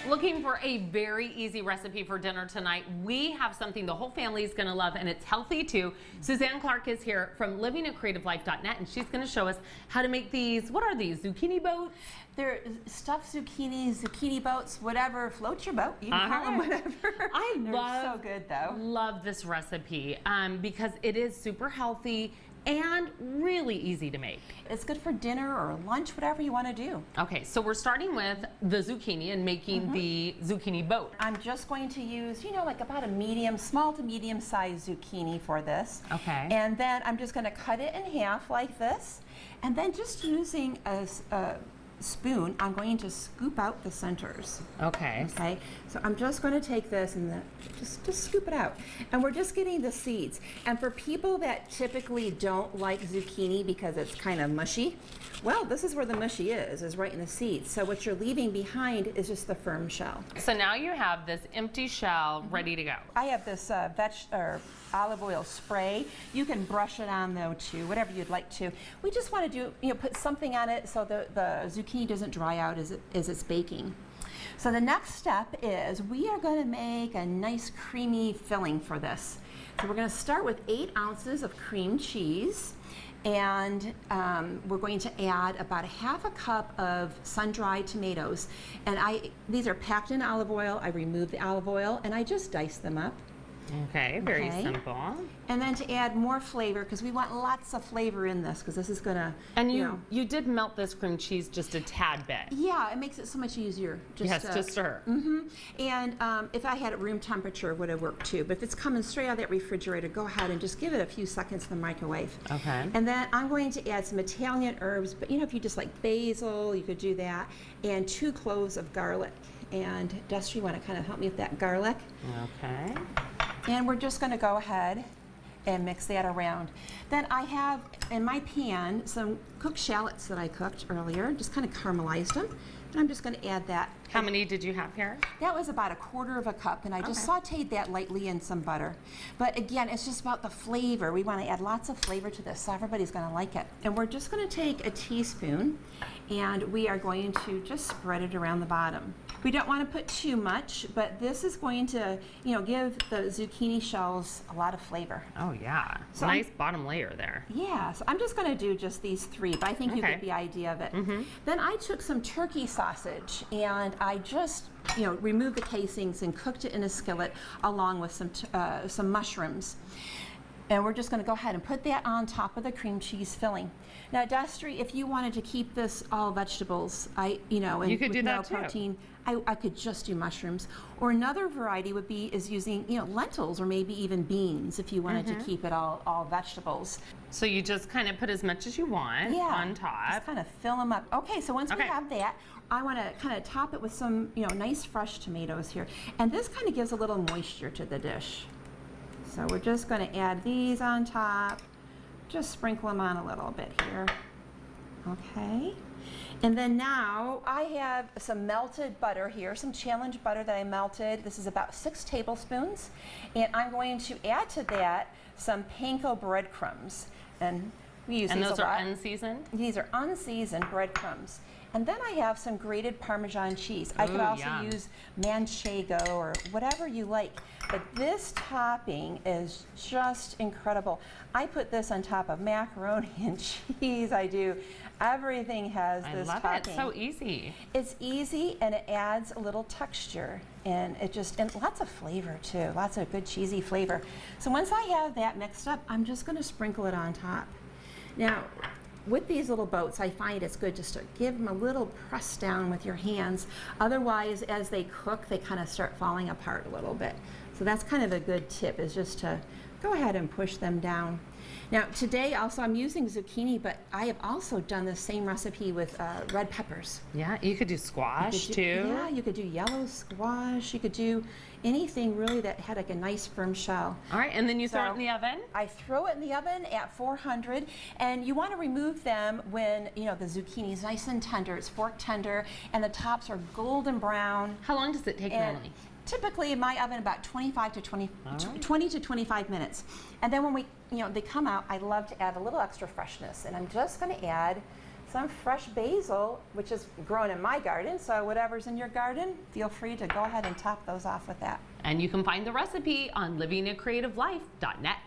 Looking for a very easy recipe for dinner tonight? We have something the whole family is going to love, and it's healthy too. Suzanne Clark is here from livingatcreativelife.net, and she's going to show us how to make these. What are these? Zucchini boats? They're stuffed zucchini boats, whatever floats your boat. You can call them whatever. They're so good though. Love this recipe because it is super healthy and really easy to make. It's good for dinner or lunch, whatever you want to do. Okay, so we're starting with the zucchini and making the zucchini boat. I'm just going to use, like about a small to medium sized zucchini for this. Okay. And then I'm just going to cut it in half like this. And then just using a spoon, I'm going to scoop out the centers. Okay. Okay, so I'm just going to take this and just scoop it out. And we're just getting the seeds. And for people that typically don't like zucchini because it's kind of mushy, well, this is where the mushy is right in the seeds. So what you're leaving behind is just the firm shell. So now you have this empty shell ready to go. I have this olive oil spray. You can brush it on though too, whatever you'd like to. We just want to do, put something on it so the zucchini doesn't dry out as it's baking. So the next step is we are going to make a nice creamy filling for this. So we're going to start with 8 ounces of cream cheese. And we're going to add about a half a cup of sun-dried tomatoes. And these are packed in olive oil. I remove the olive oil and I just dice them up. Okay, very simple. And then to add more flavor, because we want lots of flavor in this, because this is going to, And you did melt this cream cheese just a tad bit. Yeah, it makes it so much easier. Just stir. And if I had it room temperature, it would have worked too. But if it's coming straight out of that refrigerator, go ahead and just give it a few seconds in the microwave. Okay. And then I'm going to add some Italian herbs, but if you just like basil, you could do that, and 2 cloves of garlic. And Dusty, you want to kind of help me with that garlic? Okay. And we're just going to go ahead and mix that around. Then I have in my pan some cooked shallots that I cooked earlier, just kind of caramelized them. And I'm just going to add that. How many did you have here? That was about 1/4 cup, and I just sauteed that lightly in some butter. But again, it's just about the flavor. We want to add lots of flavor to this, so everybody's going to like it. And we're just going to take a teaspoon, and we are going to just spread it around the bottom. We don't want to put too much, but this is going to, give the zucchini shells a lot of flavor. Oh yeah, so nice bottom layer there. Yeah, so I'm just going to do just these 3, but I think you get the idea of it. Then I took some turkey sausage and I just, removed the casings and cooked it in a skillet along with some mushrooms. And we're just going to go ahead and put that on top of the cream cheese filling. Now, Destry, if you wanted to keep this all vegetables, and you could do that no protein, I could just do mushrooms. Or another variety is using, lentils or maybe even beans if you wanted to keep it all vegetables. So you just kind of put as much as you want on top. Just kind of fill them up. Okay, so once we have that, I want to kind of top it with some, nice fresh tomatoes here. And this kind of gives a little moisture to the dish. So we're just going to add these on top. Just sprinkle them on a little bit here. Okay. And then now I have some melted butter here, some challenge butter that I melted. This is about 6 tablespoons. And I'm going to add to that some panko breadcrumbs. And we use these a lot. And those are unseasoned? These are unseasoned breadcrumbs. And then I have some grated Parmesan cheese. I could also use manchego or whatever you like. But this topping is just incredible. I put this on top of macaroni and cheese. I do. Everything has this topping. I love it. It's so easy. It's easy and it adds a little texture and and lots of flavor too. Lots of good cheesy flavor. So once I have that mixed up, I'm just going to sprinkle it on top. Now, with these little boats, I find it's good just to give them a little press down with your hands. Otherwise, as they cook, they kind of start falling apart a little bit. So that's kind of a good tip, is just to go ahead and push them down. Now today also I'm using zucchini, but I have also done the same recipe with red peppers. Yeah, you could do squash too. Yeah, you could do yellow squash. You could do anything really that had like a nice firm shell. All right, and then you throw it in the oven? I throw it in the oven at 400, and you want to remove them when the zucchini is nice and tender. It's fork tender, and the tops are golden brown. How long does it take normally? Typically in my oven about 20 to 25 minutes. And then when they come out, I love to add a little extra freshness, and I'm just going to add some fresh basil, which is grown in my garden. So whatever's in your garden, feel free to go ahead and top those off with that. And you can find the recipe on livingacreativelife.net.